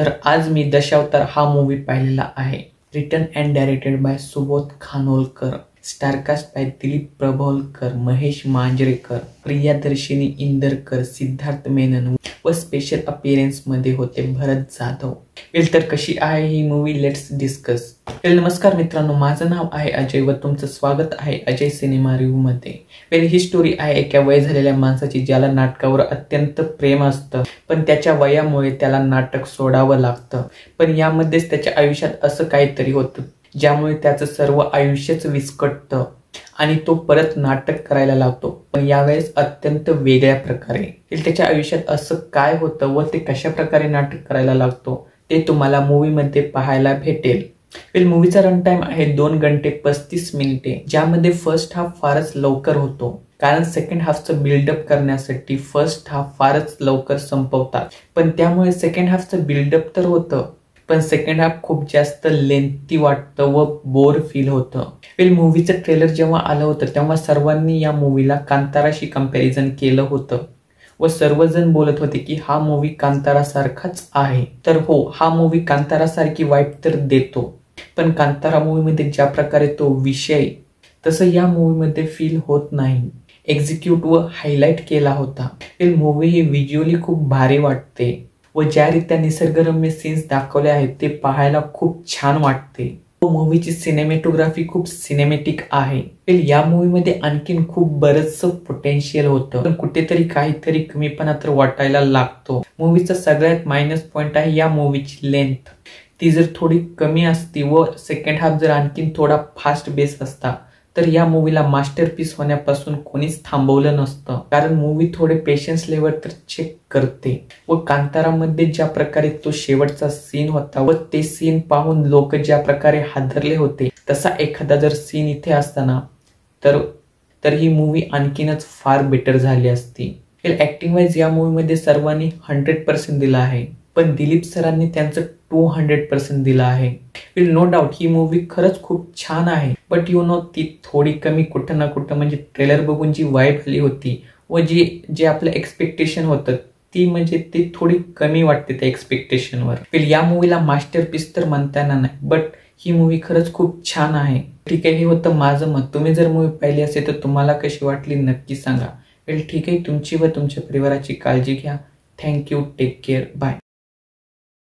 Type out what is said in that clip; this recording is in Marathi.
तर आज मी दशावतार हा मूवी पाहिलेला आहे. Written and directed by Subodh Khanolkar, star cast by Dilip Prabhavalkar, Mahesh Manjrekar, Priyadarshini Indarkar, Siddharth Menon व स्पेशल अपीअरन्स मध्ये होते भरत जाधव. तर कशी आहे ही मूवी, लेट्स डिस्कस. नमस्कार मित्रांनो, माझं नाव आहे अजय व तुमचं स्वागत आहे अजय सिनेमा रिव्ह्यू मध्ये. ही स्टोरी आहे एका वय झालेल्या माणसाची ज्याला नाटकावर अत्यंत प्रेम असतं, पण त्याच्या वयामुळे त्याला नाटक सोडावं लागतं. पण यामध्येच त्याच्या आयुष्यात असं काहीतरी होतं ज्यामुळे त्याचं सर्व आयुष्यच विस्कटतं आणि तो परत नाटक करायला लागतो, पण यावेळेस अत्यंत वेगळ्या प्रकारे. त्याच्या आयुष्यात असं काय होतं व ते कशा प्रकारे नाटक करायला लागतो ते तुम्हाला मूवी मध्ये पाहायला भेटेल. मूवीचा रन टाइम आहे 2 घंटे 35 मिनिटे, ज्यामध्ये फर्स्ट हाफ फारच लवकर होतो कारण सेकंड हाफचं बिल्डअप करण्यासाठी फर्स्ट हाफ फारच लवकर संपवतात. पण त्यामुळे सेकंड हाफचं बिल्डअप तर होतं, पण सेकंड हाफ खूप जास्त लेंथी वाटतं व बोर फील होतं. मूवीचं ट्रेलर जेव्हा आलं होतं तेव्हा सर्वांनी या मूवीला कांताराशी कंपॅरिझन केलं होतं व सर्वजण बोलत होते की हा मूवी कांतारा सारखाच आहे. तर हो, हा मूवी कांतारा सारखी वाईब तर देतो, पण कांतारा मूवी मध्ये ज्या प्रकारे तो विषय तसं या मूवी मध्ये फील होत नाही. एक्झिक्यूट व हायलाइट केला होता. मूवी ही व्हिज्युअली खूप भारी वाटते व ज्या रीत्या निसर्गरम्य सीन्स दाखवले आहेत ते पाहायला खूप छान वाटते. मूवीची सिनेमॅटोग्राफी खूप सिनेमॅटिक आहे. या मूवी मध्ये आणखीन खूप बरंचसं पोटेन्शियल होतं, पण कुठेतरी काहीतरी कमीपणा तर वाटायला लागतो. मूवीचा सगळ्यात मायनस पॉइंट आहे या मूवीची लेंथ. ती जर थोडी कमी असती व सेकंड हाफ जर आणखीन थोडा फास्ट बेस असता तर या मूवीला मास्टरपीस होण्यापासून कोणीच थांबवलं नसतं, कारण मूवी थोडे पेशन्स लेवल तर चेक करते. व कांतारामध्ये ज्या प्रकारे तो शेवटचा सीन होता व ते सीन पाहून लोक ज्या प्रकारे हादरले होते, तसा एखादा जर सीन इथे असताना तर ही मूवी आणखीनच फार बेटर झाली असती. ऍक्टिंग वाईज या मूवीमध्ये सर्वांनी 100% दिला आहे, पण दिलीप सरांनी त्यांचं 200% दिलं आहे. नो डाऊट ही मूवी खरंच खूप छान आहे, बट ती थोडी कमी कुठं ना कुठं, म्हणजे ट्रेलर बघून जी वाईब आली होती व जे आपलं एक्सपेक्टेशन होतं ती थोडी कमी वाटते त्या एक्सपेक्टेशनवर. या मूवीला मास्टरपीस तर म्हणता येणार नाही, बट ही मूवी खरंच खूप छान आहे. ठीक आहे, हे होतं माझं मत. तुम्ही जर मूवी पाहिली असेल तर तुम्हाला कशी वाटली नक्की सांगा. ठीक आहे, तुमची व तुमच्या परिवाराची काळजी घ्या. Thank you, take care, bye.